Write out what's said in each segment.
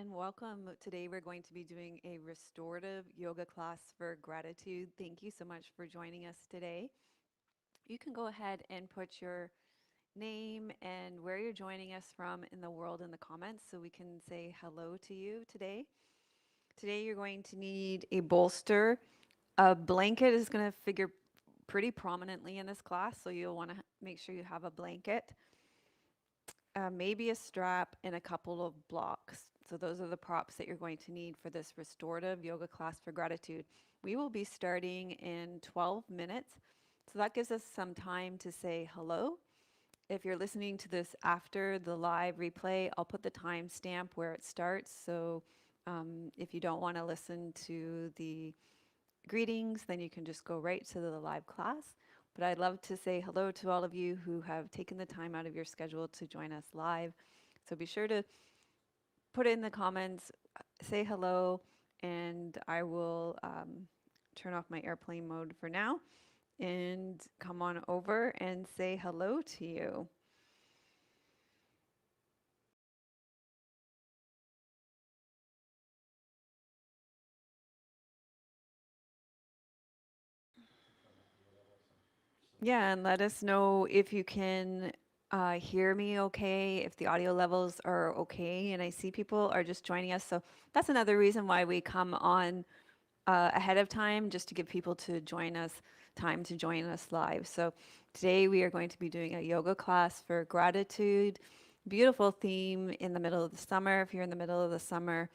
and welcome. Today we're going to be doing a restorative yoga class for gratitude. Thank you so much for joining us today. You can go ahead and put your name and where you're joining us from in the world in the comments so we can say hello to you today. Today you're going to need a bolster. A blanket is going to figure pretty prominently in this class, so you'll want to make sure you have a blanket. Maybe a strap and a couple of blocks. So those are the props that you're going to need for this restorative yoga class for gratitude. We will be starting in 12 minutes. So that gives us some time to say hello. If you're listening to this after the live replay, I'll put the timestamp where it starts. So if you don't want to listen to the greetings, then you can just go right to the live class. But I'd love to say hello to all of you who have taken the time out of your schedule to join us live. So be sure to put in the comments, say hello, and I will turn off my airplane mode for now and come on over and say hello to you. Yeah, and let us know if you can hear me okay, if the audio levels are okay. And I see people are just joining us. So that's another reason why we come on ahead of time, just to give people to join us, time to join us live. So today we are going to be doing a yoga class for gratitude. Beautiful theme in the middle of the summer. If you're in the middle of the summer,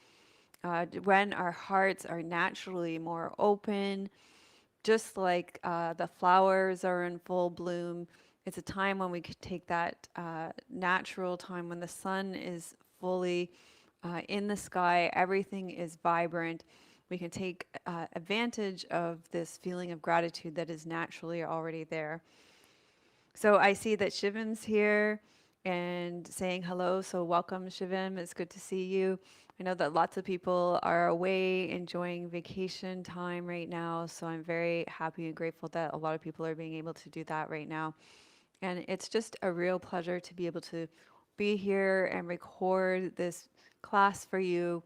when our hearts are naturally more open, just like the flowers are in full bloom, it's a time when we could take that natural time when the sun is fully in the sky, everything is vibrant. We can take advantage of this feeling of gratitude that is naturally already there. So I see that Shivan's here and saying hello. So welcome, Shivam. It's good to see you. I know that lots of people are away enjoying vacation time right now. So I'm very happy and grateful that a lot of people are being able to do that right now. And it's just a real pleasure to be able to be here and record this class for you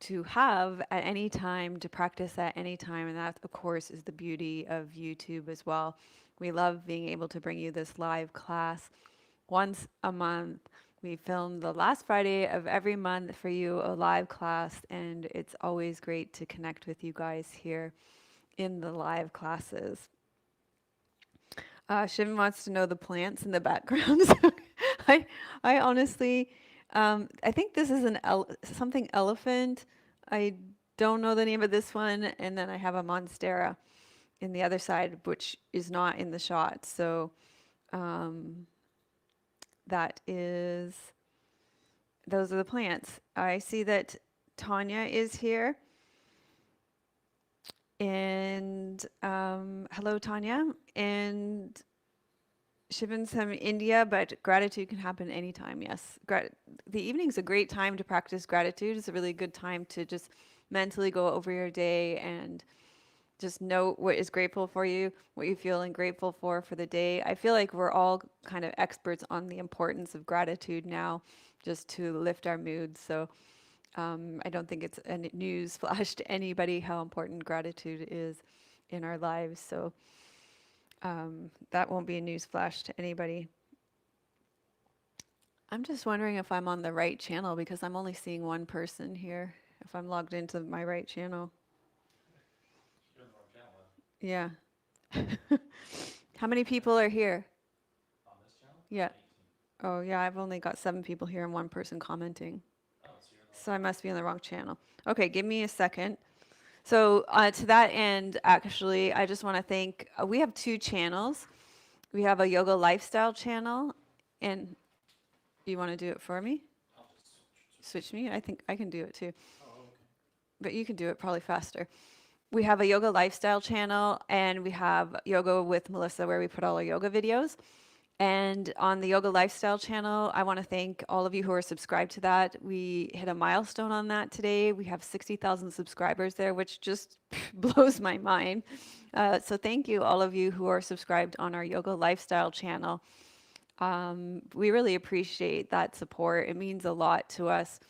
to have at any time, to practice at any time. And that, of course, is the beauty of YouTube as well. We love being able to bring you this live class once a month. We film the last Friday of every month for you, a live class, and it's always great to connect with you guys here in the live classes. Shiv wants to know the plants in the background. So I, I honestly, I think this is something elephant. I don't know the name of this one, and then I have a monstera in the other side, which is not in the shot. So um, that is, those are the plants. I see that Tanya is here. And hello, Tanya. And Shivan's from India, but gratitude can happen anytime. Yes, the evening's a great time to practice gratitude. It's a really good time to just mentally go over your day and just note what is grateful for you, what you feel and grateful for the day. I feel like we're all kind of experts on the importance of gratitude now, just to lift our moods. So I don't think it's a news flash to anybody how important gratitude is in our lives. So that won't be a news flash to anybody. I'm just wondering if I'm on the right channel because I'm only seeing one person here. If I'm logged into my right channel. You're in the wrong channel Yeah. How many people are here? on this channel. Yeah. 18. Oh, yeah. I've only got 7 people here and one person commenting. Oh, so you're in the wrong So I channel. must be in the wrong channel. Okay, give me a second. So to that end, actually, I just want to thank. We have 2 channels. We have a yoga lifestyle channel, and you want to do it for me? I'll just switch Switch you. me? I think I can do it too, Oh, okay. but you can do it probably faster. We have a yoga lifestyle channel, and we have Yoga with Melissa, where we put all our yoga videos. And on the Yoga Lifestyle channel, I want to thank all of you who are subscribed to that. We hit a milestone on that today. We have 60,000 subscribers there, which just blows my mind. So thank you, all of you who are subscribed on our Yoga Lifestyle channel. We really appreciate that support. It means a lot to us.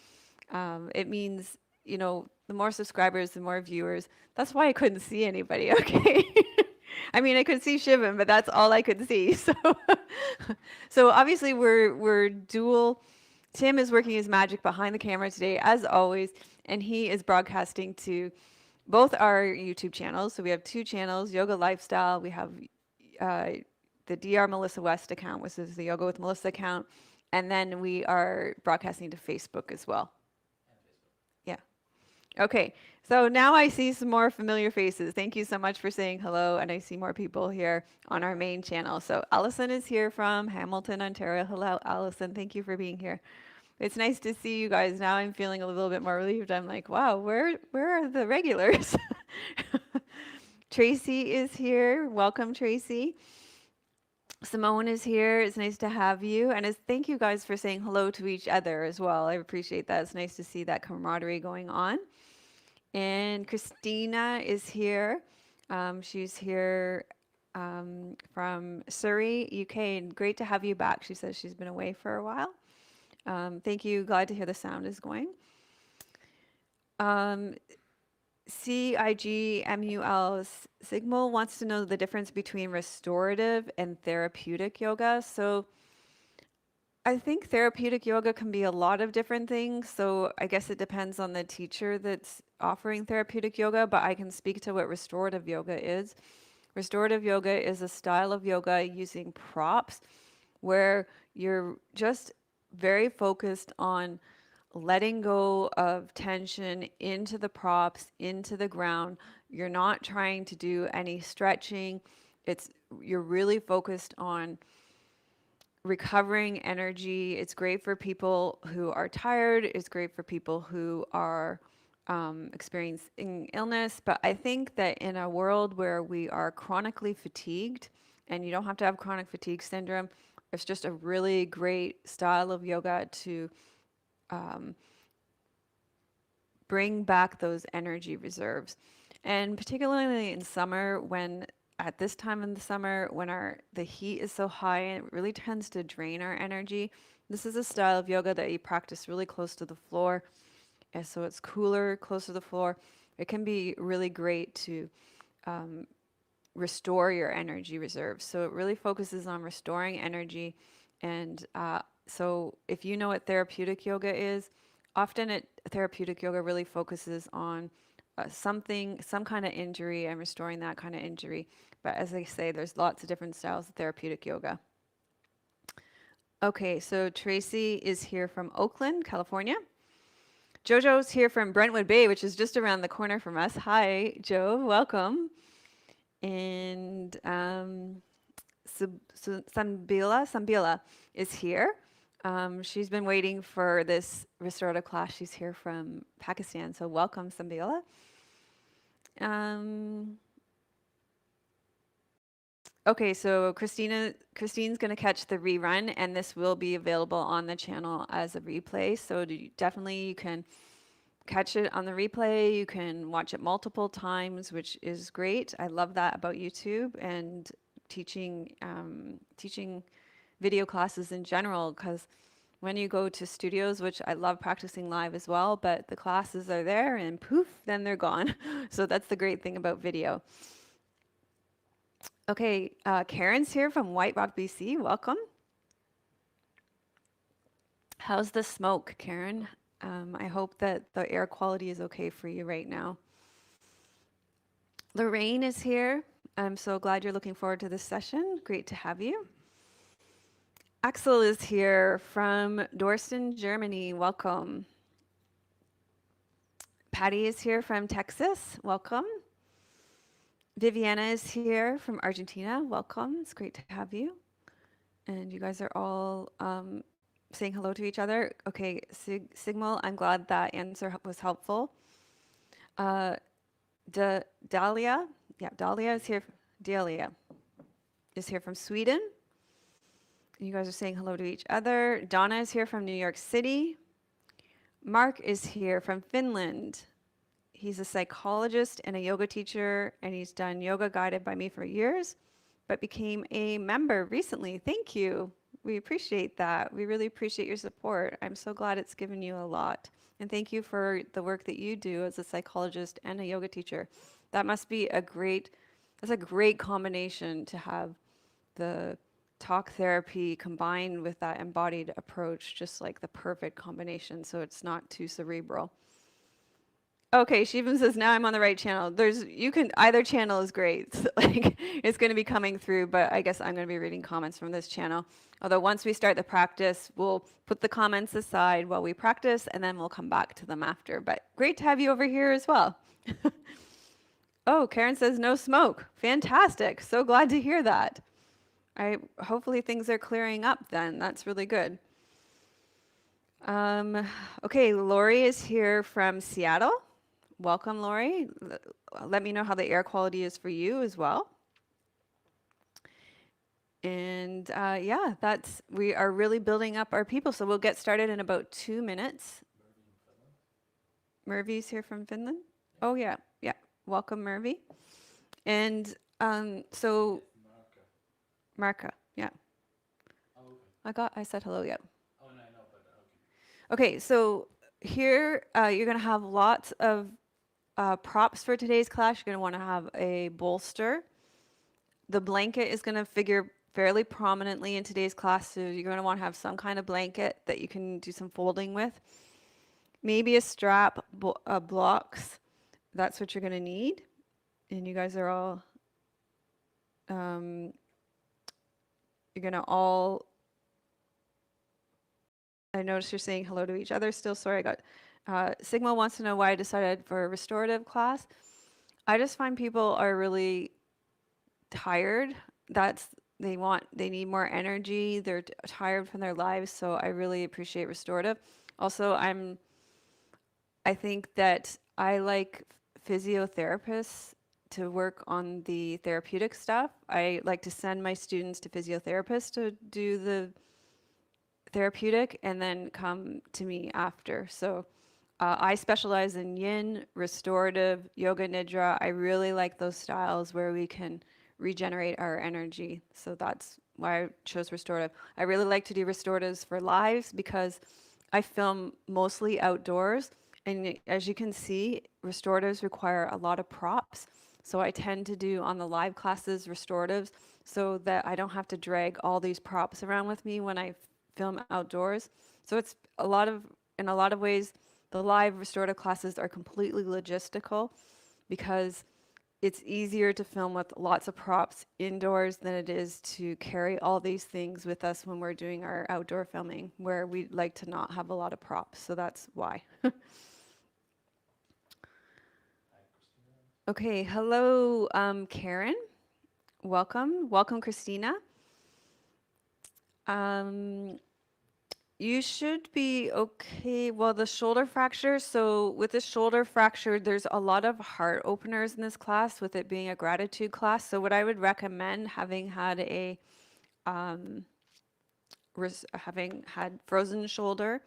It means, the more subscribers, the more viewers. That's why I couldn't see anybody. Okay. I mean, I could see Shivan, but that's all I could see. So, so obviously we're dual. Tim is working his magic behind the camera today, as always, and he is broadcasting to both our YouTube channels. So we have two channels: Yoga Lifestyle. We have uh, the Dr. Melissa West account, which is the Yoga with Melissa account, and then we are broadcasting to Facebook as well. And Facebook. Yeah. Okay. So now I see some more familiar faces. Thank you so much for saying hello. And I see more people here on our main channel. So Allison is here from Hamilton, Ontario. Hello, Allison. Thank you for being here. It's nice to see you guys. Now I'm feeling a little bit more relieved. I'm like, wow, where are the regulars? Tracy is here. Welcome, Tracy. Simone is here. It's nice to have you. And thank you guys for saying hello to each other as well. I appreciate that. It's nice to see that camaraderie going on. And Christina is here. She's here from Surrey, UK, and great to have you back. She says she's been away for a while. Thank you. Glad to hear the sound is going. CIGMUL Sigmul wants to know the difference between restorative and therapeutic yoga. So I think therapeutic yoga can be a lot of different things. So I guess it depends on the teacher that's offering therapeutic yoga, but I can speak to what restorative yoga is. Restorative yoga is a style of yoga using props where you're just very focused on letting go of tension into the props, into the ground. You're not trying to do any stretching. You're really focused on recovering energy. It's great for people who are tired. It's great for people who are experiencing illness. But I think that in a world where we are chronically fatigued, and you don't have to have chronic fatigue syndrome, it's just a really great style of yoga to bring back those energy reserves. And particularly in summer, at this time in the summer, when the heat is so high and it really tends to drain our energy, this is a style of yoga that you practice really close to the floor. And so it's cooler, close to the floor. It can be really great to restore your energy reserves. So it really focuses on restoring energy. And so if you know what therapeutic yoga is, often therapeutic yoga really focuses on some kind of injury and restoring that kind of injury. But as I say, there's lots of different styles of therapeutic yoga. Okay, so Tracy is here from Oakland, California. Jojo's here from Brentwood Bay, which is just around the corner from us. Hi, Joe, welcome. And Sambila is here. She's been waiting for this restorative class. She's here from Pakistan, so welcome, Sambila. Okay, so Christine's going to catch the rerun, and this will be available on the channel as a replay. So definitely you can catch it on the replay. You can watch it multiple times, which is great. I love that about YouTube and teaching video classes in general, because when you go to studios, which I love practicing live as well, but the classes are there and poof, then they're gone. So that's the great thing about video. Okay, Karen's here from White Rock, BC. Welcome. How's the smoke, Karen? I hope that the air quality is okay for you right now. Lorraine is here. I'm so glad you're looking forward to this session. Great to have you. Axel is here from Dorsten, Germany. Welcome. Patty is here from Texas. Welcome. Viviana is here from Argentina. Welcome. It's great to have you. And you guys are all saying hello to each other. Okay, Sigmul, I'm glad that answer was helpful. Dahlia is here. Dahlia is here from Sweden. You guys are saying hello to each other. Donna is here from New York City. Mark is here from Finland. He's a psychologist and a yoga teacher, and he's done yoga guided by me for years, but became a member recently. Thank you. We appreciate that. We really appreciate your support. I'm so glad it's given you a lot. And thank you for the work that you do as a psychologist and a yoga teacher. That must be that's a great combination to have the talk therapy combined with that embodied approach, just like the perfect combination so it's not too cerebral. Okay, Shivam says now I'm on the right channel. You can either channel is great. Like it's going to be coming through, but I guess I'm going to be reading comments from this channel. Although once we start the practice, we'll put the comments aside while we practice and then we'll come back to them after. But great to have you over here as well. Oh, Karen says no smoke. Fantastic. So glad to hear that. I hopefully things are clearing up then. That's really good. Okay, Lori is here from Seattle. Welcome, Lori. Let me know how the air quality is for you as well. And yeah, we are really building up our people. So we'll get started in about 2 minutes. Mervy's here from Finland. Oh yeah, yeah. Welcome, Mervy. And so Marka, yeah. I said hello, yeah. Oh, no, I know, but okay. Okay, so here you're gonna have lots of props for today's class. You're gonna want to have a bolster. The blanket is gonna figure fairly prominently in today's class, so you're gonna want to have some kind of blanket that you can do some folding with. Maybe a strap, blocks. That's what you're gonna need. And you guys are all, you're gonna all I noticed you're saying hello to each other still. Sorry, I got Sigma wants to know why I decided for a restorative class. I just find people are really tired. They need more energy. They're tired from their lives, so I really appreciate restorative. Also, I think that I like physiotherapists to work on the therapeutic stuff. I like to send my students to physiotherapists to do the therapeutic and then come to me after. So I specialize in yin, restorative, yoga nidra. I really like those styles where we can regenerate our energy. So that's why I chose restorative. I really like to do restoratives for lives because I film mostly outdoors. And as you can see, restoratives require a lot of props. So I tend to do on the live classes restoratives so that I don't have to drag all these props around with me when I film outdoors. So it's in a lot of ways, the live restorative classes are completely logistical because it's easier to film with lots of props indoors than it is to carry all these things with us when we're doing our outdoor filming, where we like to not have a lot of props. So that's why. Okay, hello, Karen. Welcome. Welcome, Christina. You should be okay. Well, the shoulder fracture. So with the shoulder fracture, there's a lot of heart openers in this class with it being a gratitude class. So what I would recommend, having had frozen shoulder,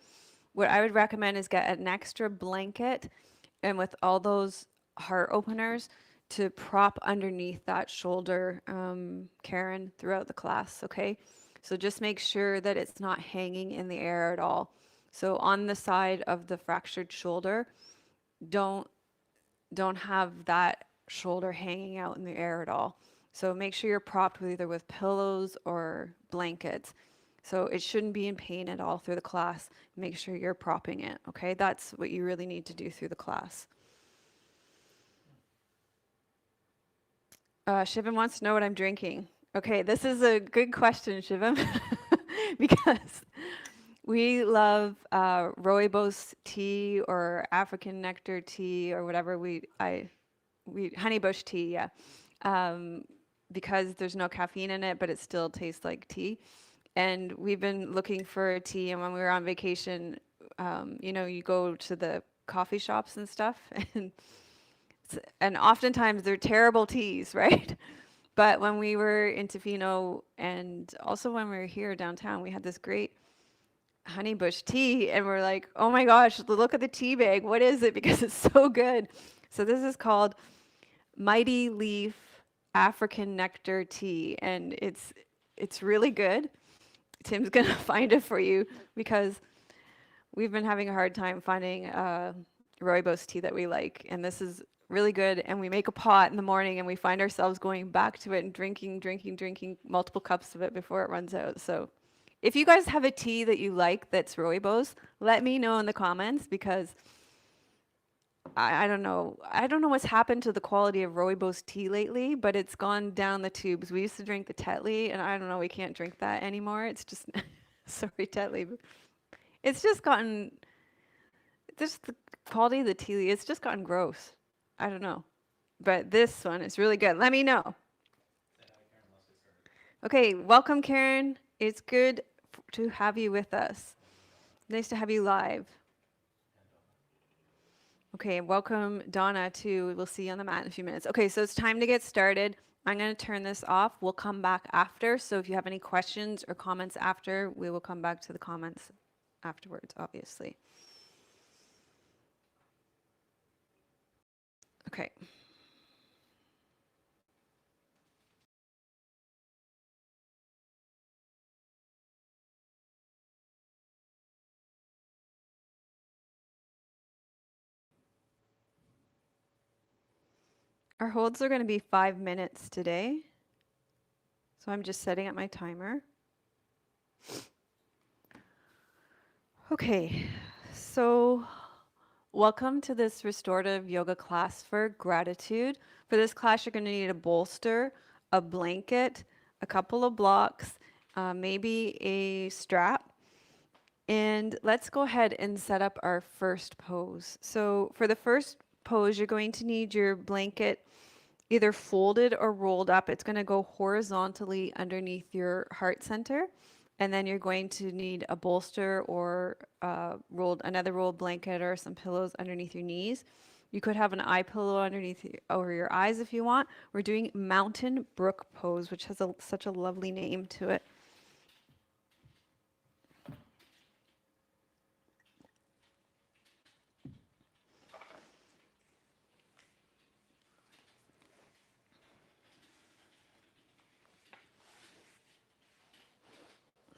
what I would recommend is get an extra blanket and with all those heart openers to prop underneath that shoulder, Karen, throughout the class, okay? So just make sure that it's not hanging in the air at all. So on the side of the fractured shoulder, don't don't have that shoulder hanging out in the air at all. So make sure you're propped with either with pillows or blankets. So it shouldn't be in pain at all through the class. Make sure you're propping it, okay? That's what you really need to do through the class. Shivam wants to know what I'm drinking. Okay, this is a good question, Shivam, because we love rooibos tea or African nectar tea or whatever honeybush tea, yeah, because there's no caffeine in it, but it still tastes like tea. And we've been looking for a tea, and when we were on vacation, you go to the coffee shops and stuff, and oftentimes they're terrible teas, right? But when we were in Tofino and also when we were here downtown, we had this great honeybush tea, and we're like, oh my gosh, look at the tea bag. What is it? Because it's so good. So this is called Mighty Leaf African Nectar Tea, and it's really good. Tim's gonna find it for you because we've been having a hard time finding rooibos tea that we like, and this is really good. And we make a pot in the morning, and we find ourselves going back to it and drinking multiple cups of it before it runs out. So, if you guys have a tea that you like that's rooibos, let me know in the comments because I don't know. I don't know what's happened to the quality of rooibos tea lately, but it's gone down the tubes. We used to drink the Tetley, and I don't know, we can't drink that anymore. It's just, sorry, Tetley, but it's just gotten, just the quality of the tea, it's just gotten gross. I don't know. But this one is really good. Let me know. Okay, welcome, Karen. It's good to have you with us. Nice to have you live. Okay, welcome Donna too. We'll see you on the mat in a few minutes. Okay, so it's time to get started. I'm going to turn this off. We'll come back after. So if you have any questions or comments after, we will come back to the comments afterwards, obviously. Okay. Our holds are going to be 5 minutes today. So I'm just setting up my timer. Okay, so welcome to this restorative yoga class for gratitude. For this class, you're going to need a bolster, a blanket, a couple of blocks, maybe a strap. And let's go ahead and set up our first pose. So for the first pose, you're going to need your blanket either folded or rolled up. It's going to go horizontally underneath your heart center. And then you're going to need a bolster or another rolled blanket or some pillows underneath your knees. You could have an eye pillow underneath over your eyes if you want. We're doing mountain brook pose, which has such a lovely name to it.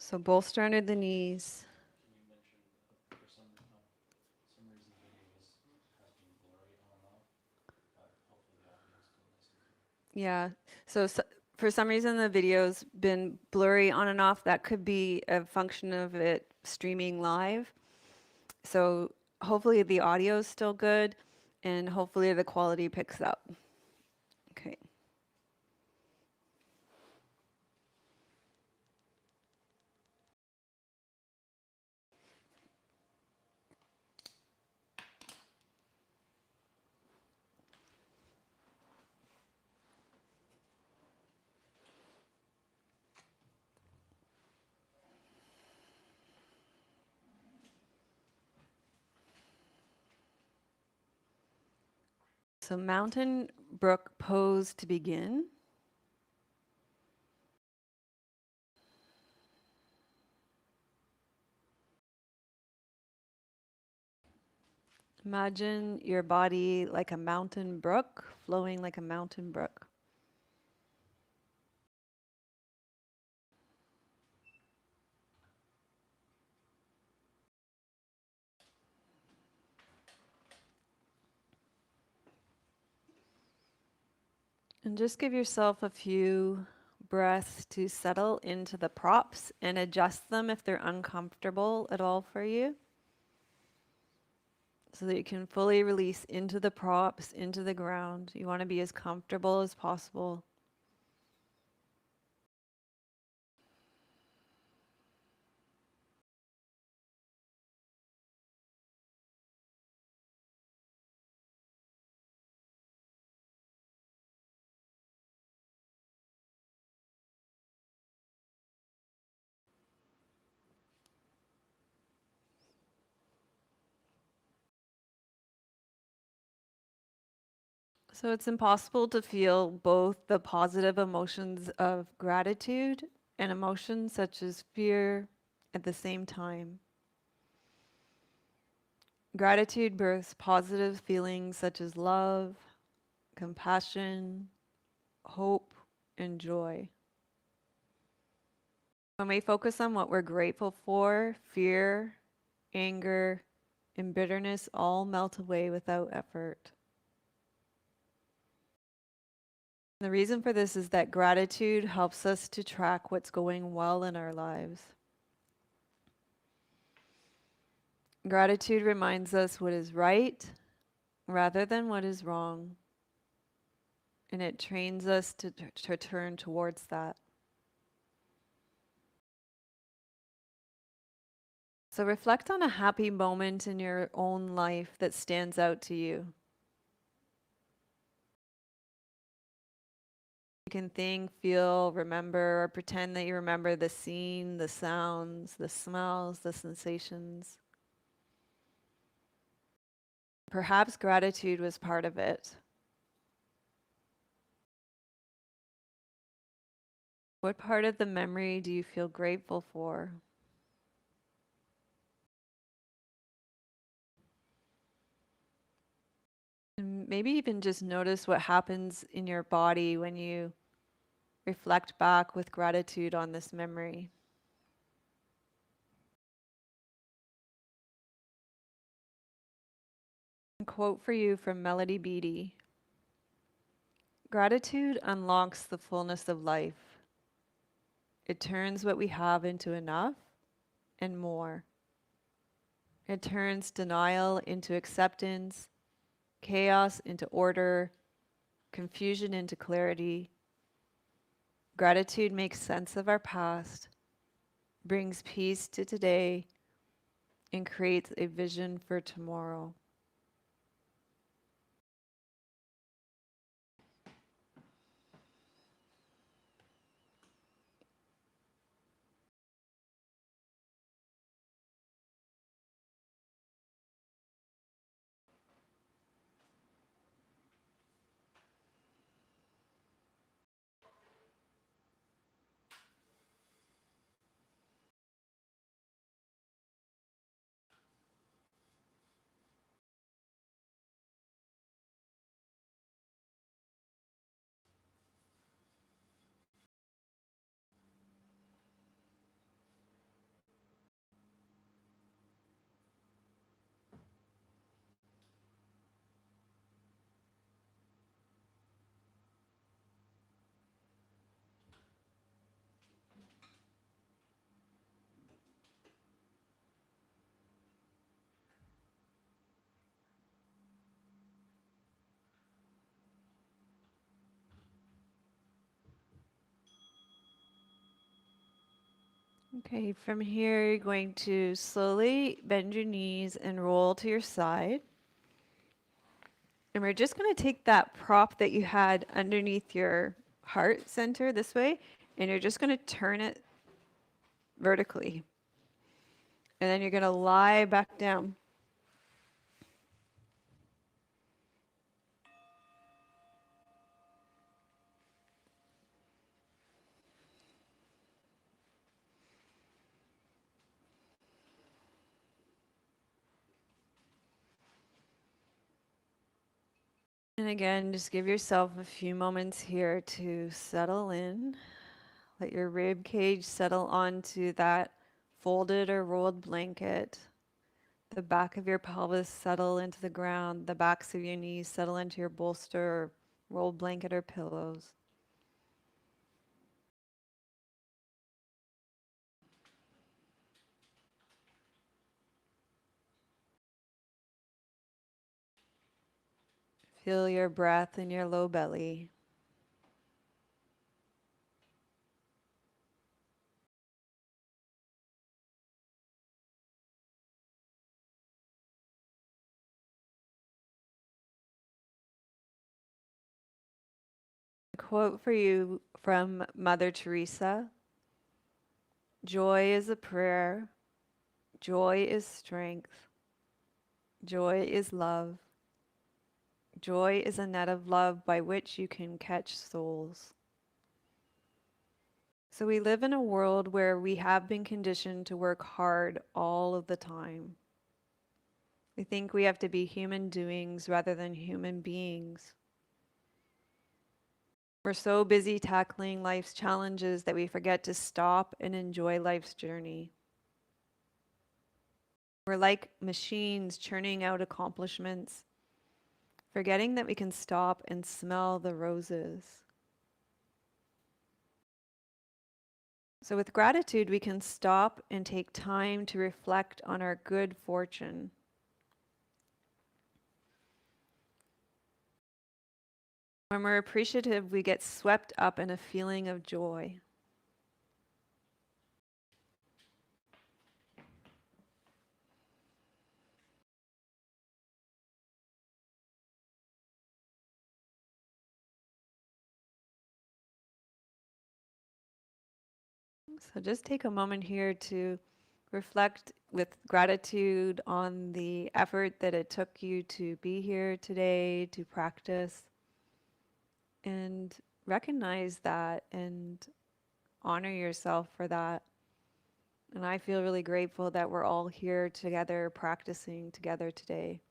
So bolster under the knees. Can you mention, for some reason the video has been blurry on and off, but hopefully the audio is still nice and clear. Yeah. So for some reason, the video's been blurry on and off. That could be a function of it streaming live. So hopefully the audio is still good and hopefully the quality picks up. Okay. So mountain brook pose to begin. Imagine your body like a mountain brook, flowing like a mountain brook. And just give yourself a few breaths to settle into the props and adjust them if they're uncomfortable at all for you, so that you can fully release into the props, into the ground. You want to be as comfortable as possible. So it's impossible to feel both the positive emotions of gratitude and emotions such as fear at the same time. Gratitude births positive feelings such as love, compassion, hope, and joy. When we focus on what we're grateful for, fear anger, and bitterness all melt away without effort. The reason for this is that gratitude helps us to track what's going well in our lives. Gratitude reminds us what is right rather than what is wrong, and it trains us to turn towards that. So reflect on a happy moment in your own life that stands out to you. You can think, feel, remember, or pretend that you remember the scene, the sounds, the smells, the sensations. Perhaps gratitude was part of it. What part of the memory do you feel grateful for? And maybe even just notice what happens in your body when you reflect back with gratitude on this memory. A quote for you from Melody Beattie. Gratitude unlocks the fullness of life. It turns what we have into enough and more. It turns denial into acceptance, chaos into order, confusion into clarity. Gratitude makes sense of our past, brings peace to today, and creates a vision for tomorrow. Okay, from here, you're going to slowly bend your knees and roll to your side. And we're just going to take that prop that you had underneath your heart center this way, and you're just going to turn it vertically. And then you're going to lie back down. And again, just give yourself a few moments here to settle in. Let your rib cage settle onto that folded or rolled blanket. The back of your pelvis settle into the ground. The backs of your knees settle into your bolster or rolled blanket or pillows. Feel your breath in your low belly. A quote for you from Mother Teresa. Joy is a prayer. Joy is strength. Joy is love. Joy is a net of love by which you can catch souls. So we live in a world where we have been conditioned to work hard all of the time. We think we have to be human doings rather than human beings. We're so busy tackling life's challenges that we forget to stop and enjoy life's journey. We're like machines churning out accomplishments, forgetting that we can stop and smell the roses. So, with gratitude, we can stop and take time to reflect on our good fortune. When we're appreciative, we get swept up in a feeling of joy. So, just take a moment here to reflect with gratitude on the effort that it took you to be here today, to practice, and recognize that and honor yourself for that. And I feel really grateful that we're all here together, practicing together today.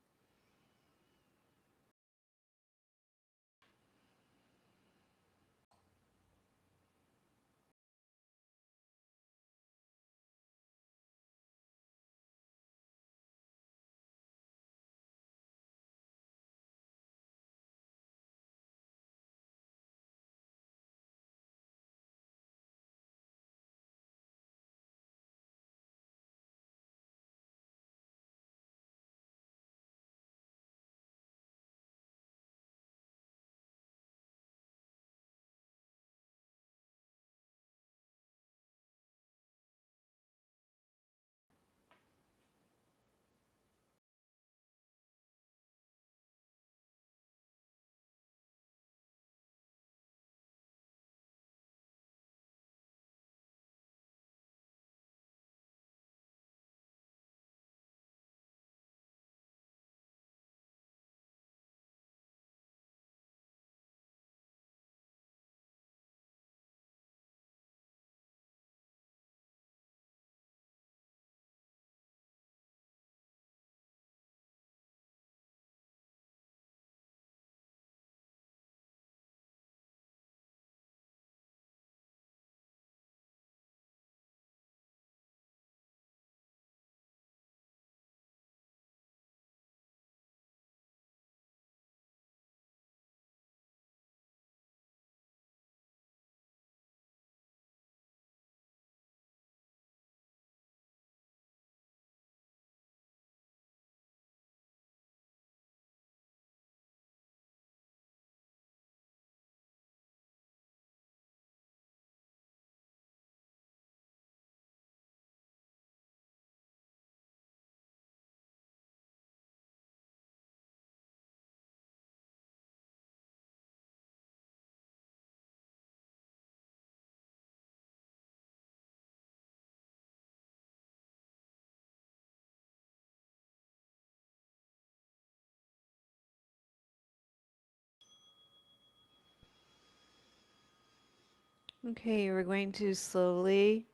Okay, we're going to slowly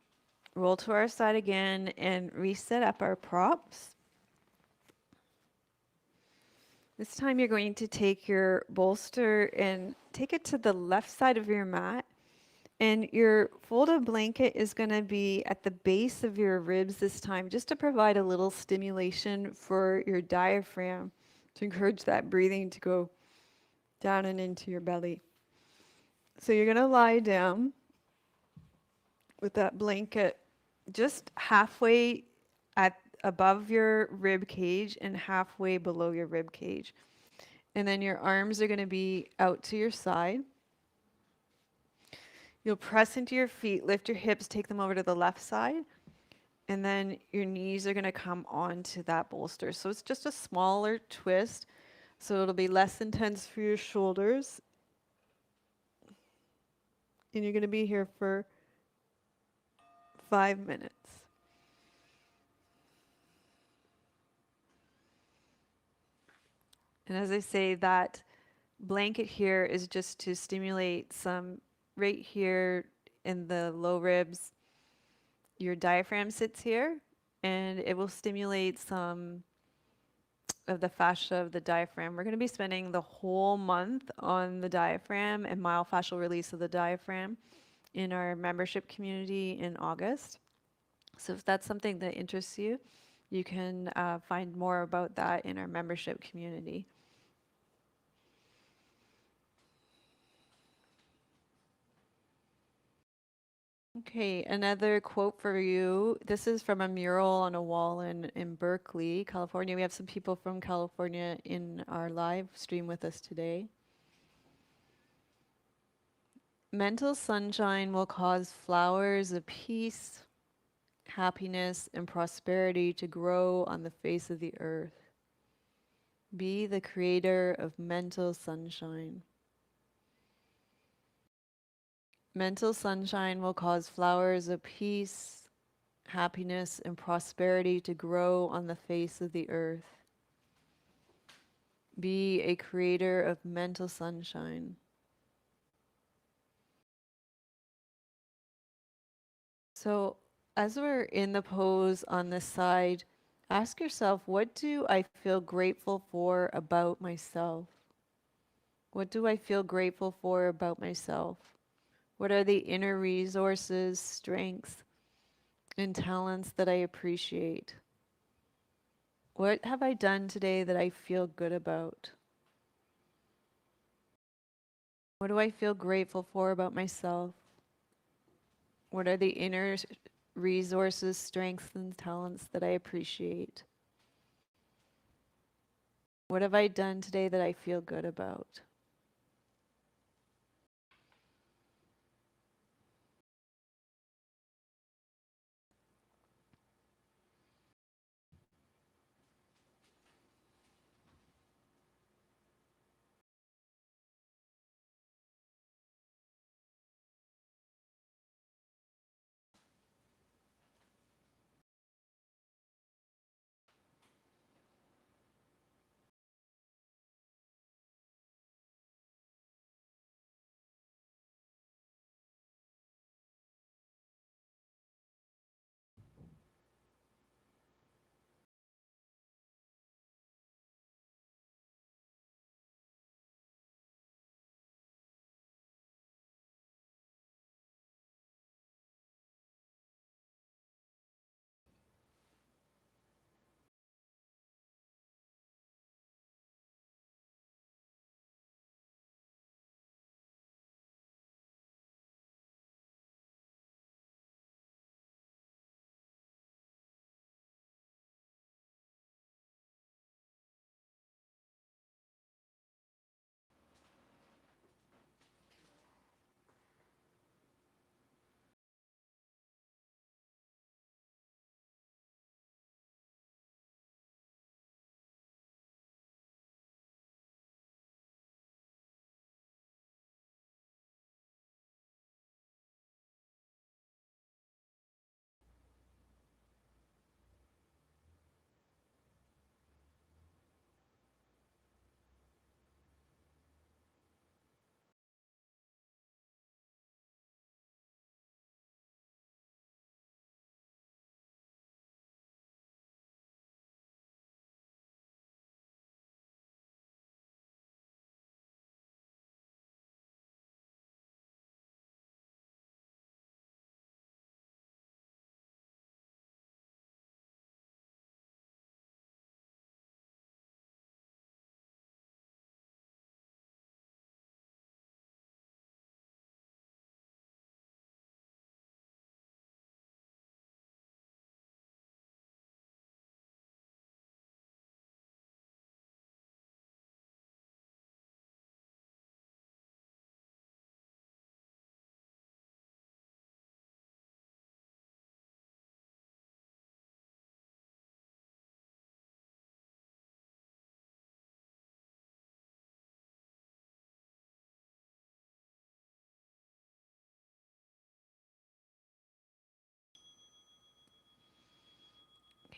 roll to our side again and reset up our props. This time you're going to take your bolster and take it to the left side of your mat. And your folded blanket is going to be at the base of your ribs this time, just to provide a little stimulation for your diaphragm, to encourage that breathing to go down and into your belly. So you're going to lie down with that blanket just halfway at above your rib cage and halfway below your rib cage. And then your arms are going to be out to your side. You'll press into your feet, lift your hips, take them over to the left side, and then your knees are going to come onto that bolster. So it's just a smaller twist, so it'll be less intense for your shoulders. And you're going to be here for 5 minutes. And as I say, that blanket here is just to stimulate some right here in the low ribs. Your diaphragm sits here, and it will stimulate some of the fascia of the diaphragm. We're going to be spending the whole month on the diaphragm and myofascial release of the diaphragm in our membership community in August. So if that's something that interests you, You can find more about that in our membership community. Okay, another quote for you. This is from a mural on a wall in Berkeley, California. We have some people from California in our live stream with us today. Mental sunshine will cause flowers of peace, happiness, and prosperity to grow on the face of the earth. Be the creator of mental sunshine. Mental sunshine will cause flowers of peace, happiness, and prosperity to grow on the face of the earth. Be a creator of mental sunshine. So, as we're in the pose on this side, ask yourself, what do I feel grateful for about myself? What do I feel grateful for about myself? What are the inner resources, strengths, and talents that I appreciate? What have I done today that I feel good about? What do I feel grateful for about myself? What are the inner resources, strengths, and talents that I appreciate? What have I done today that I feel good about?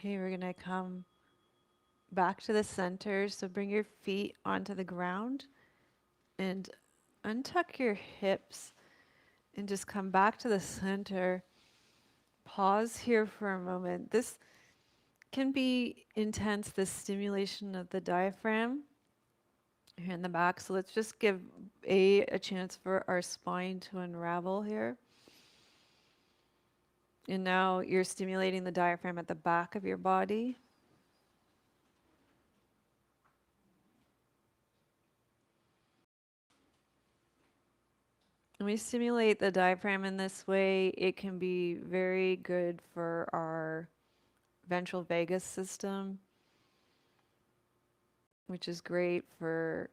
Okay, we're going to come back to the center. So bring your feet onto the ground and untuck your hips and just come back to the center. Pause here for a moment. This can be intense, this stimulation of the diaphragm here in the back. So let's just give a chance for our spine to unravel here. And now you're stimulating the diaphragm at the back of your body. When we stimulate the diaphragm in this way, it can be very good for our ventral vagus system, which is great for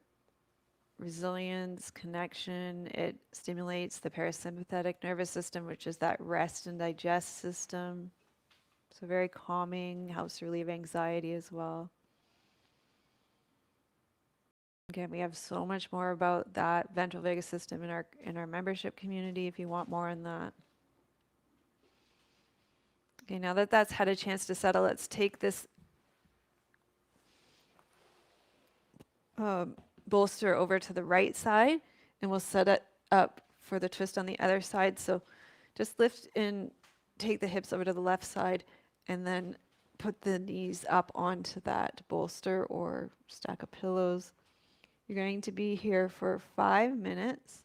resilience, connection. It stimulates the parasympathetic nervous system, which is that rest and digest system. So very calming, helps relieve anxiety as well. Again, we have so much more about that ventral vagus system in our membership community if you want more on that. Okay, now that that's had a chance to settle, let's take this bolster over to the right side and we'll set it up for the twist on the other side. So just lift and take the hips over to the left side and then put the knees up onto that bolster or stack of pillows. You're going to be here for 5 minutes.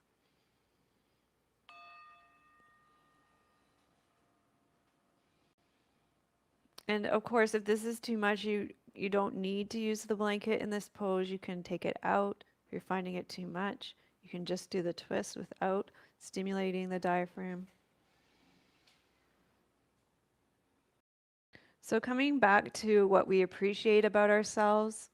And of course, if this is too much, you don't need to use the blanket in this pose. You can take it out. If you're finding it too much, you can just do the twist without stimulating the diaphragm. So coming back to what we appreciate about ourselves,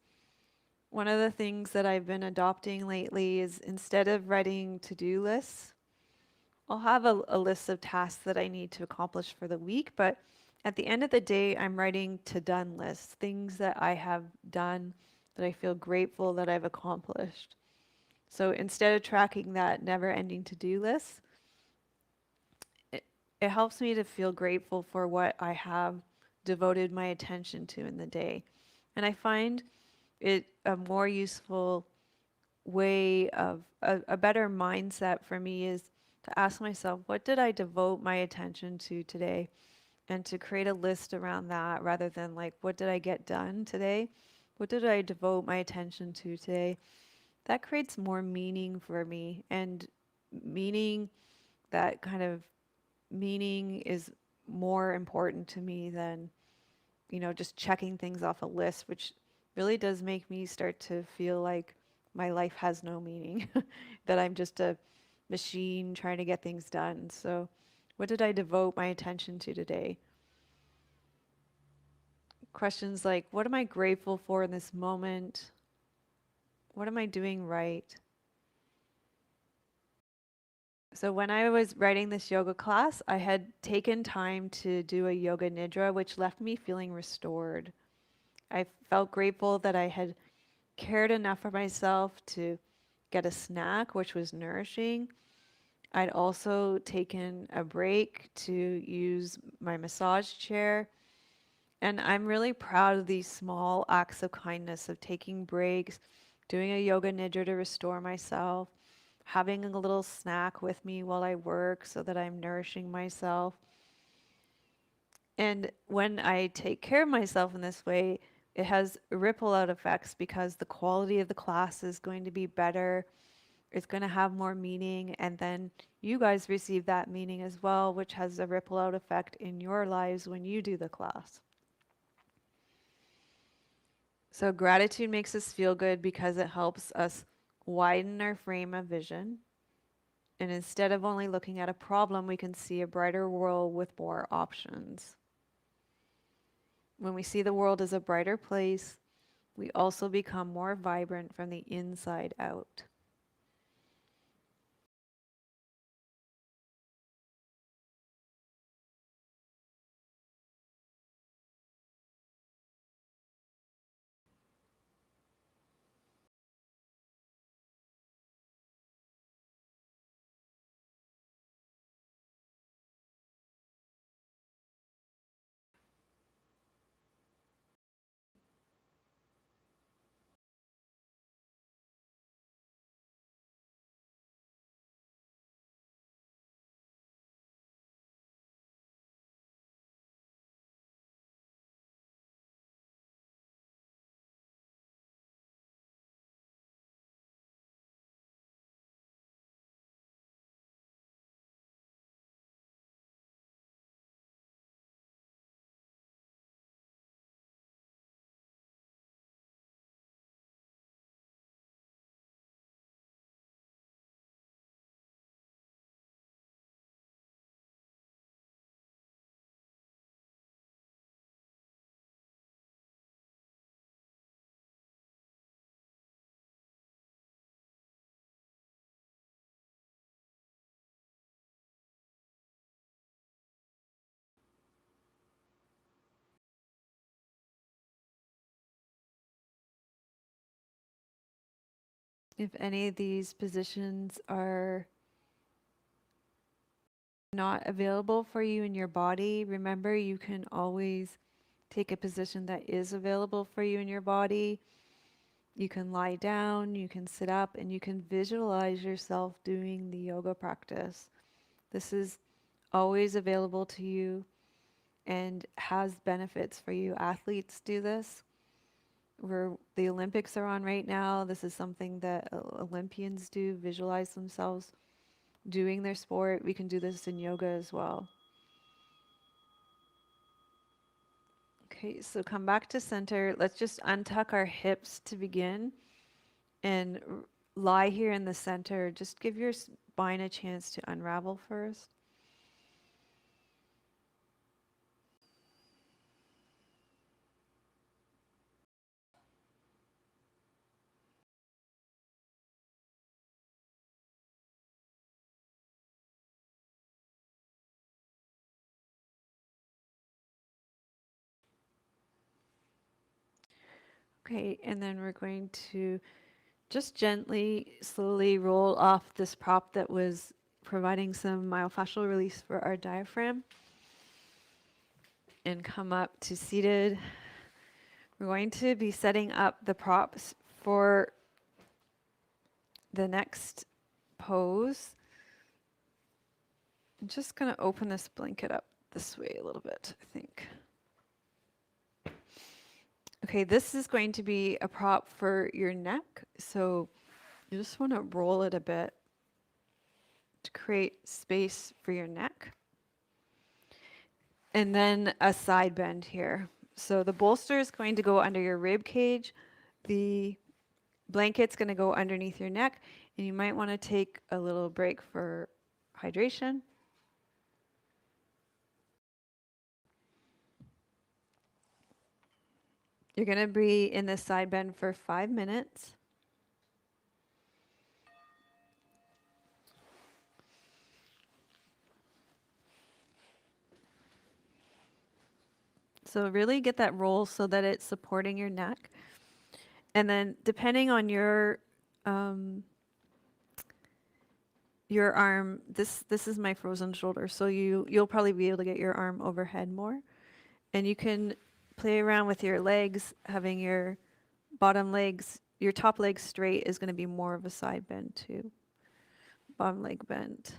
one of the things that I've been adopting lately is instead of writing to-do lists, I'll have a list of tasks that I need to accomplish for the week, but at the end of the day, I'm writing to-done lists, things that I have done that I feel grateful that I've accomplished. So instead of tracking that never-ending to-do list, it, it helps me to feel grateful for what I have devoted my attention to in the day. And I find it a more useful way of a better mindset for me is to ask myself, what did I devote my attention to today? And to create a list around that rather than like, what did I get done today? What did I devote my attention to today? That creates more meaning for me. And meaning, that kind of meaning is more important to me than, just checking things off a list, which really does make me start to feel like my life has no meaning, that I'm just a machine trying to get things done. So, what did I devote my attention to today? Questions like, what am I grateful for in this moment? What am I doing right? So, when I was writing this yoga class, I had taken time to do a yoga nidra, which left me feeling restored. I felt grateful that I had cared enough for myself to get a snack, which was nourishing. I'd also taken a break to use my massage chair. And I'm really proud of these small acts of kindness of taking breaks, doing a yoga nidra to restore myself, having a little snack with me while I work so that I'm nourishing myself. And when I take care of myself in this way, it has ripple out effects because the quality of the class is going to be better. It's going to have more meaning. And then you guys receive that meaning as well, which has a ripple out effect in your lives when you do the class. So gratitude makes us feel good because it helps us widen our frame of vision. And instead of only looking at a problem, we can see a brighter world with more options. When we see the world as a brighter place, we also become more vibrant from the inside out. If any of these positions are not available for you in your body, remember you can always take a position that is available for you in your body. You can lie down, you can sit up, and you can visualize yourself doing the yoga practice. This is always available to you and has benefits for you. Athletes do this. Where the Olympics are on right now, this is something that Olympians do, visualize themselves doing their sport. We can do this in yoga as well. Okay, so come back to center. Let's just untuck our hips to begin and lie here in the center. Just give your spine a chance to unravel first. Okay, and then we're going to just gently, slowly roll off this prop that was providing some myofascial release for our diaphragm and come up to seated. We're going to be setting up the props for the next pose. I'm just going to open this blanket up this way a little bit, I think. Okay, this is going to be a prop for your neck. So you just want to roll it a bit to create space for your neck. And then a side bend here. So the bolster is going to go under your rib cage. The blanket's going to go underneath your neck. And you might want to take a little break for hydration. You're going to be in this side bend for 5 minutes. So really get that roll so that it's supporting your neck. And then depending on your arm, this is my frozen shoulder, so you'll probably be able to get your arm overhead more. And you can play around with your legs, having your bottom legs, your top leg straight is going to be more of a side bend too. Bottom leg bent.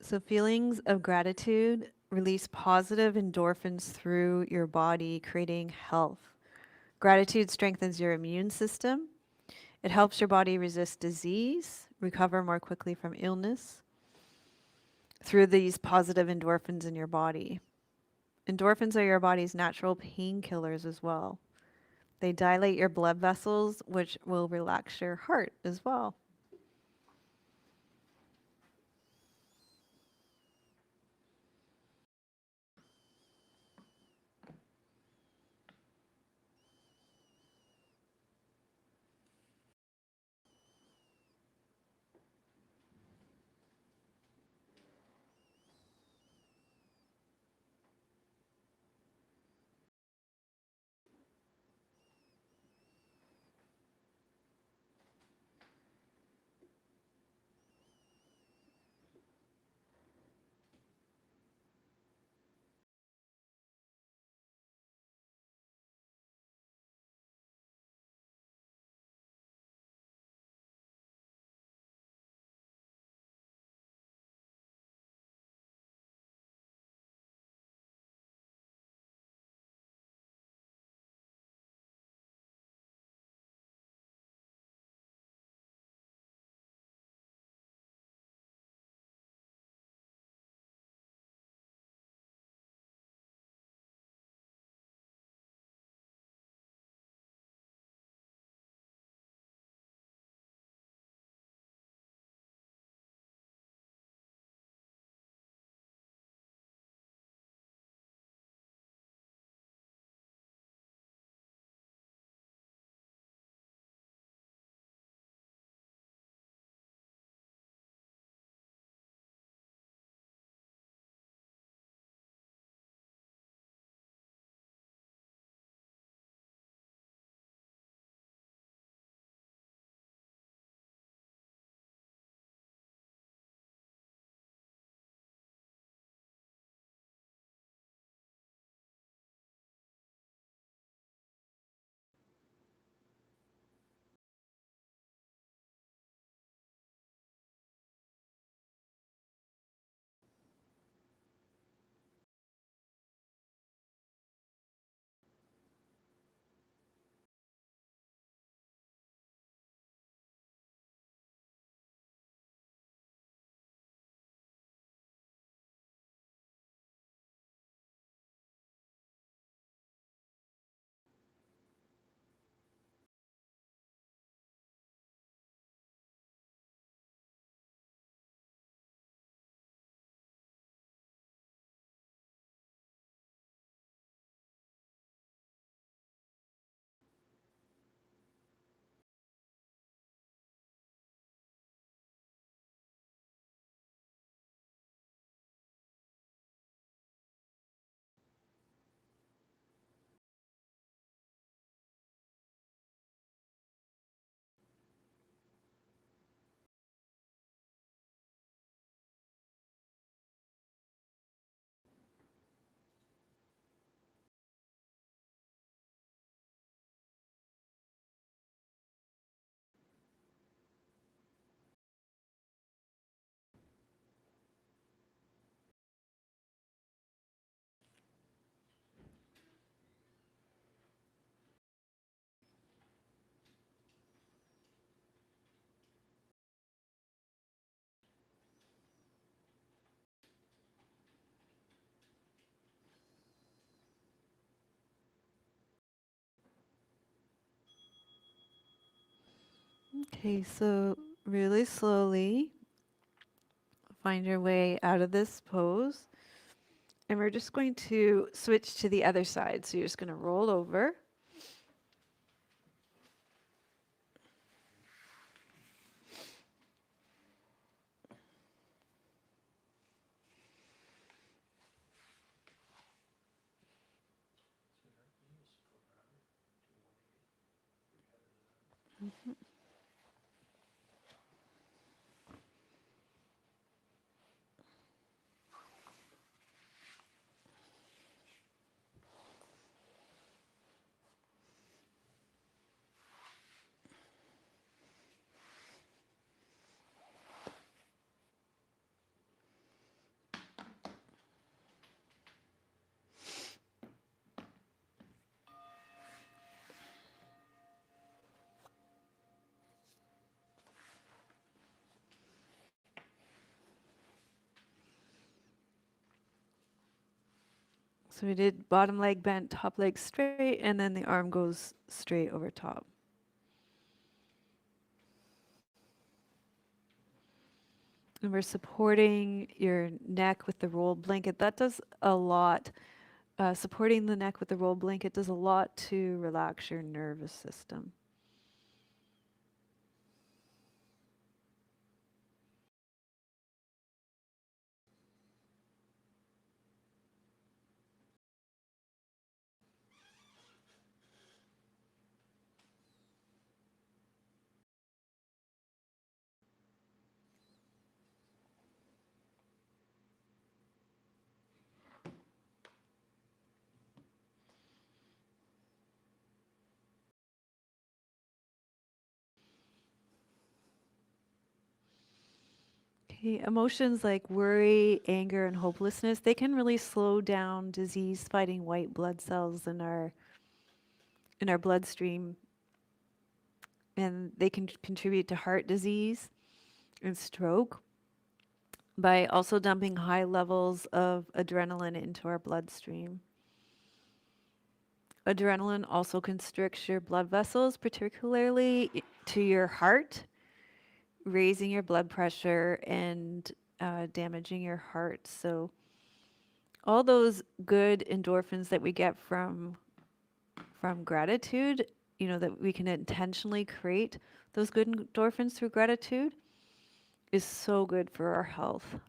So feelings of gratitude release positive endorphins through your body, creating health. Gratitude strengthens your immune system. It helps your body resist disease, recover more quickly from illness through these positive endorphins in your body. Endorphins are your body's natural painkillers as well. They dilate your blood vessels, which will relax your heart as well. Okay, so really slowly find your way out of this pose. And we're just going to switch to the other side. So you're just going to roll over. Sweetheart, can you just go forever? 218. We headed to that. So we did bottom leg bent, top leg straight, and then the arm goes straight over top. And we're supporting your neck with the rolled blanket. That does a lot. Supporting the neck with the rolled blanket does a lot to relax your nervous system. Okay, emotions like worry, anger, and hopelessness, they can really slow down disease-fighting white blood cells in our bloodstream, and they can contribute to heart disease and stroke by also dumping high levels of adrenaline into our bloodstream. Adrenaline also constricts your blood vessels, particularly to your heart, raising your blood pressure and damaging your heart. So all those good endorphins that we get from gratitude, you know, that we can intentionally create those good endorphins through gratitude is so good for our health.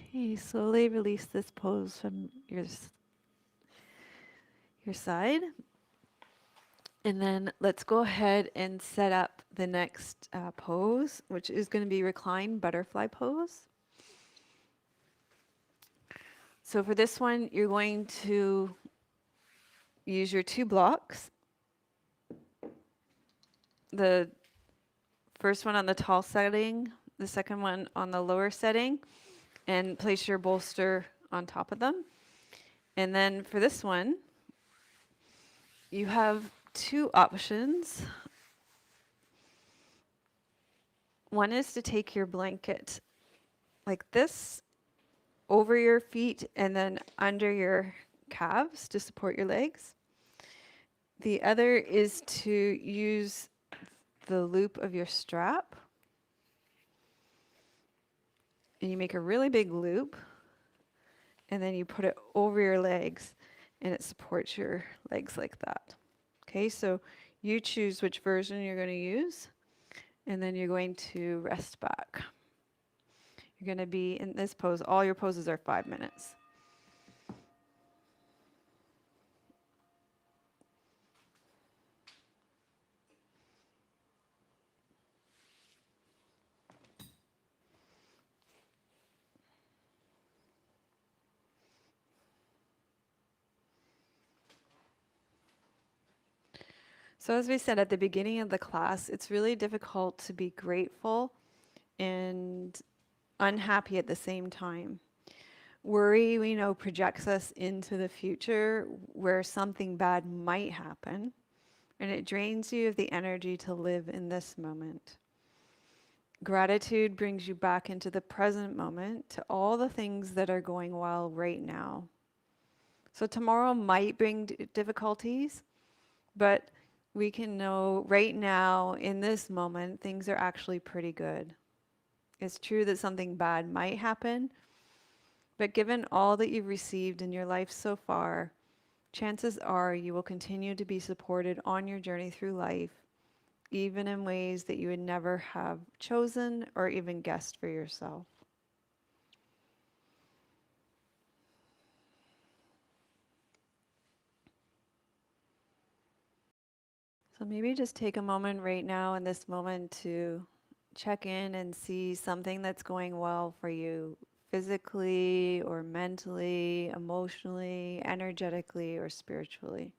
Okay, slowly release this pose from your side. And then let's go ahead and set up the next pose, which is going to be recline butterfly pose. So for this one, you're going to use your 2 blocks. The first one on the tall setting, the second one on the lower setting, and place your bolster on top of them. And then for this one, you have 2 options. One is to take your blanket like this over your feet and then under your calves to support your legs. The other is to use the loop of your strap, and you make a really big loop, and then you put it over your legs and it supports your legs like that. Okay, so you choose which version you're going to use, and then you're going to rest back. You're going to be in this pose. All your poses are 5 minutes. So as we said at the beginning of the class, it's really difficult to be grateful and unhappy at the same time. Worry, we know, projects us into the future where something bad might happen, and it drains you of the energy to live in this moment. Gratitude brings you back into the present moment to all the things that are going well right now. So tomorrow might bring difficulties, but we can know right now, in this moment, things are actually pretty good. It's true that something bad might happen, but given all that you've received in your life so far, chances are you will continue to be supported on your journey through life, even in ways that you would never have chosen or even guessed for yourself. So maybe just take a moment right now in this moment to check in and see something that's going well for you physically or mentally, emotionally, energetically, or spiritually.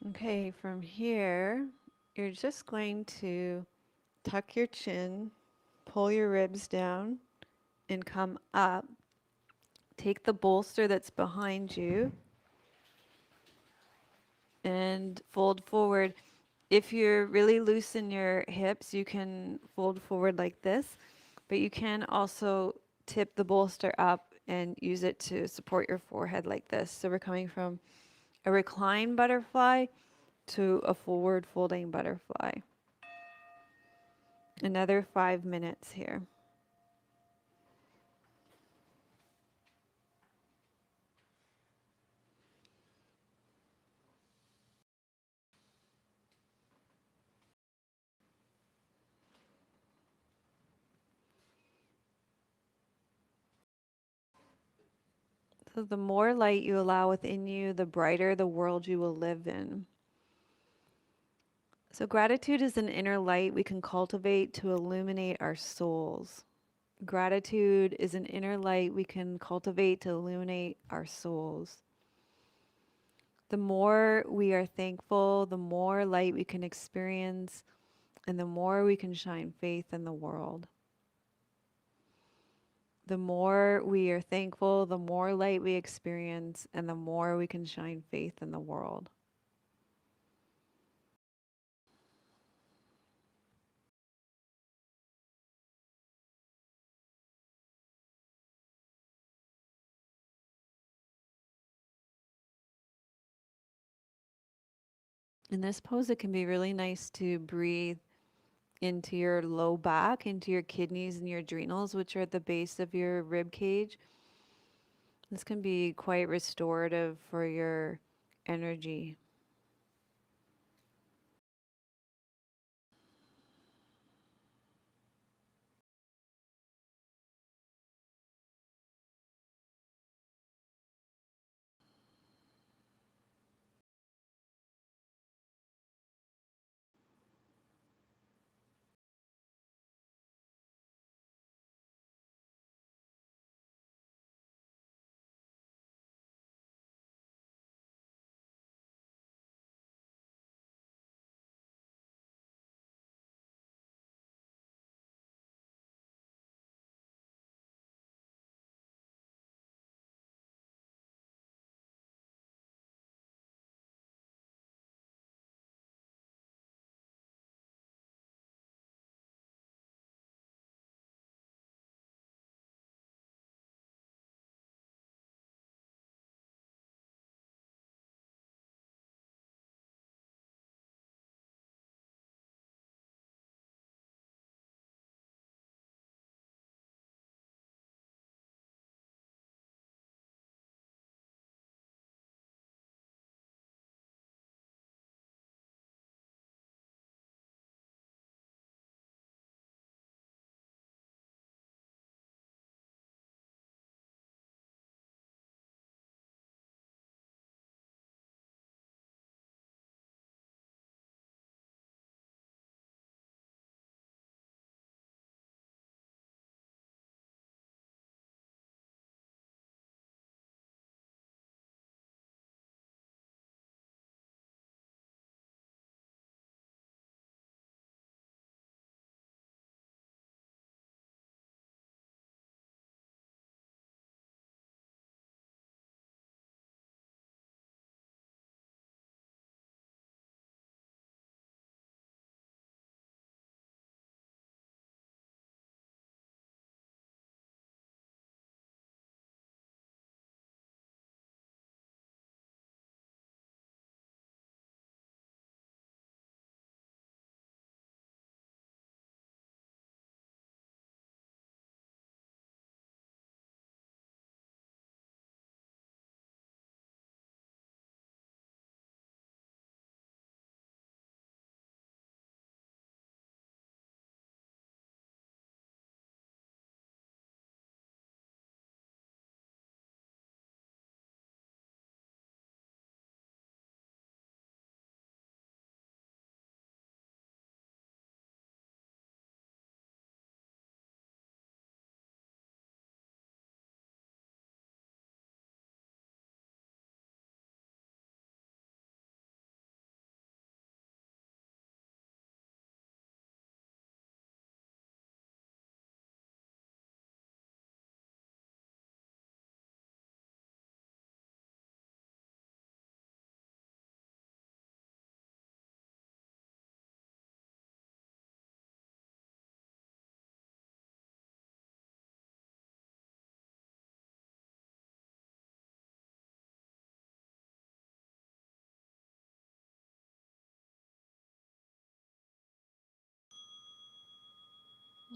Okay, from here, you're just going to tuck your chin, pull your ribs down, and come up. Take the bolster that's behind you and fold forward. If you're really loose in your hips, you can fold forward like this, but you can also tip the bolster up and use it to support your forehead like this. So we're coming from a recline butterfly to a forward folding butterfly. Another 5 minutes here. So the more light you allow within you, the brighter the world you will live in. So gratitude is an inner light we can cultivate to illuminate our souls. Gratitude is an inner light we can cultivate to illuminate our souls. The more we are thankful, the more light we can experience, and the more we can shine faith in the world. The more we are thankful, the more light we experience, and the more we can shine faith in the world. In this pose, it can be really nice to breathe into your low back, into your kidneys and your adrenals, which are at the base of your rib cage. This can be quite restorative for your energy.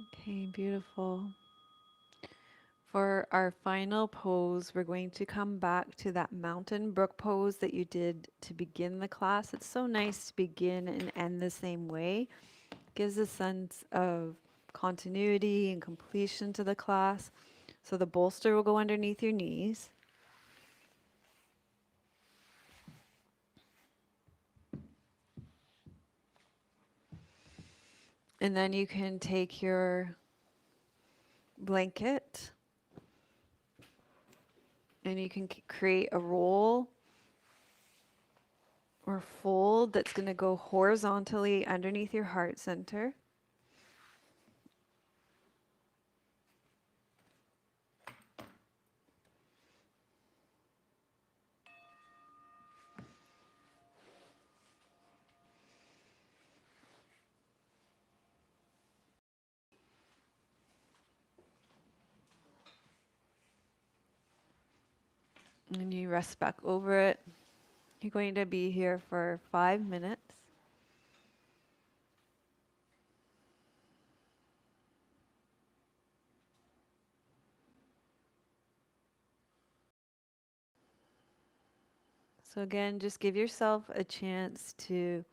Okay, beautiful. For our final pose, we're going to come back to that mountain brook pose that you did to begin the class. It's so nice to begin and end the same way. Gives a sense of continuity and completion to the class. So the bolster will go underneath your knees. And then you can take your blanket and you can create a roll or fold that's going to go horizontally underneath your heart center. And you rest back over it. You're going to be here for 5 minutes. So again, just give yourself a chance to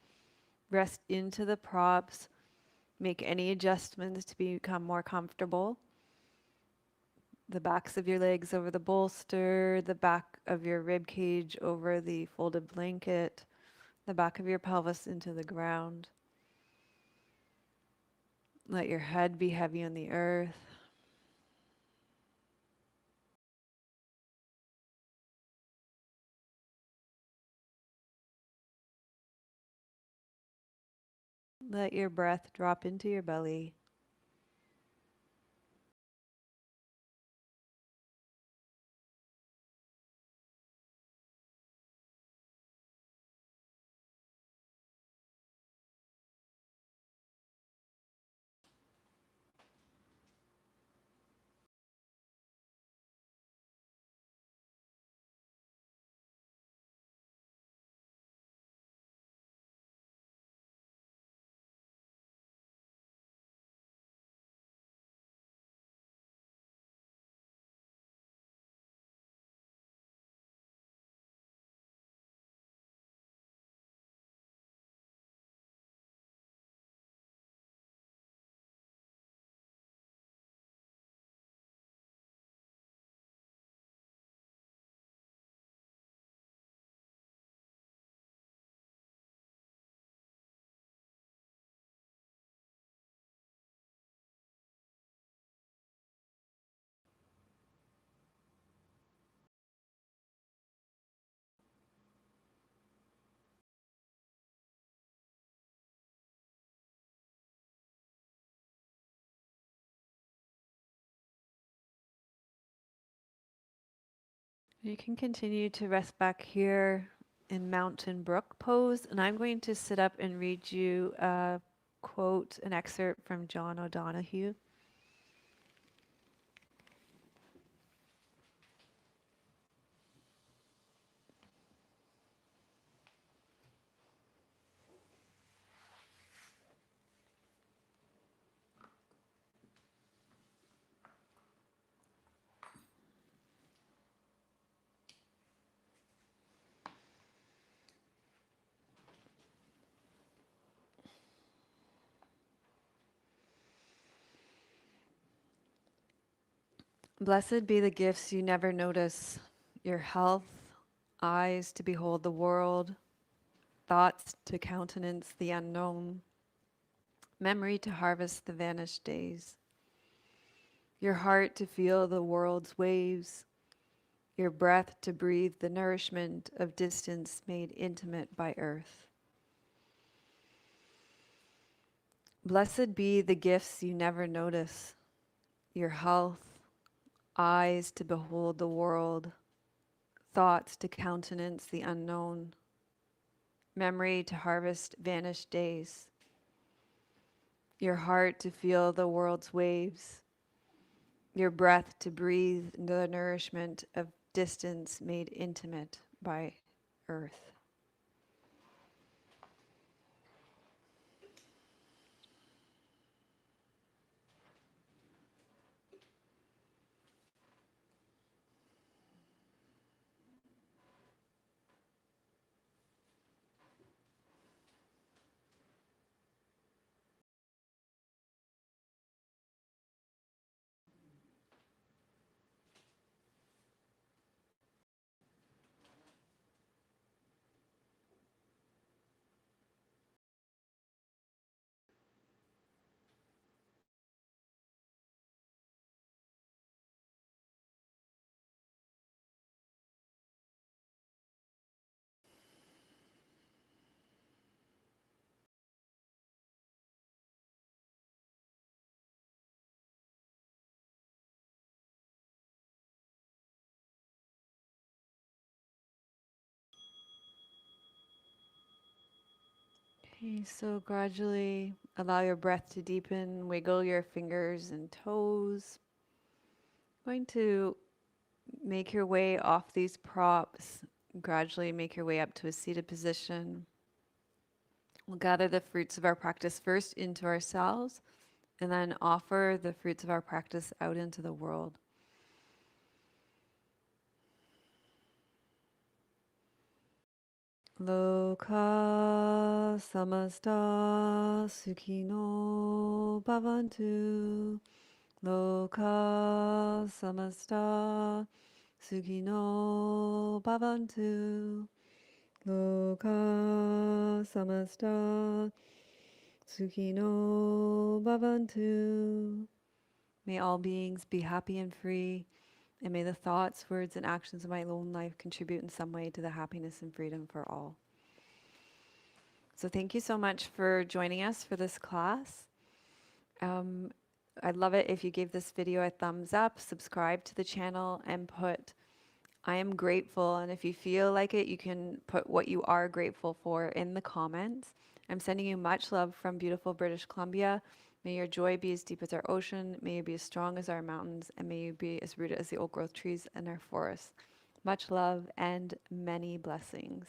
rest into the props, make any adjustments to become more comfortable. The backs of your legs over the bolster, the back of your rib cage over the folded blanket, the back of your pelvis into the ground. Let your head be heavy on the earth. Let your breath drop into your belly. You can continue to rest back here in Mountain Brook pose, and I'm going to sit up and read you a quote, an excerpt from John O'Donohue. Blessed be the gifts you never notice, your health, eyes to behold the world, thoughts to countenance the unknown, memory to harvest the vanished days, your heart to feel the world's waves, your breath to breathe the nourishment of distance made intimate by earth. Blessed be the gifts you never notice, your health, eyes to behold the world, thoughts to countenance the unknown, memory to harvest vanished days, your heart to feel the world's waves, your breath to breathe the nourishment of distance made intimate by earth. Okay, so gradually allow your breath to deepen, wiggle your fingers and toes. Going to make your way off these props, gradually make your way up to a seated position. We'll gather the fruits of our practice first into ourselves and then offer the fruits of our practice out into the world. Loka samasta sukhino bhavantu. Loka samasta sukhino bhavantu. Loka samasta sukhino bhavantu. May all beings be happy and free, and may the thoughts, words, and actions of my own life contribute in some way to the happiness and freedom for all. So thank you so much for joining us for this class. Um, I'd love it if you gave this video a thumbs up, subscribe to the channel, and put I am grateful. And if you feel like it, you can put what you are grateful for in the comments. I'm sending you much love from beautiful British Columbia. May your joy be as deep as our ocean. May you be as strong as our mountains. And may you be as rooted as the old growth trees in our forests. Much love and many blessings.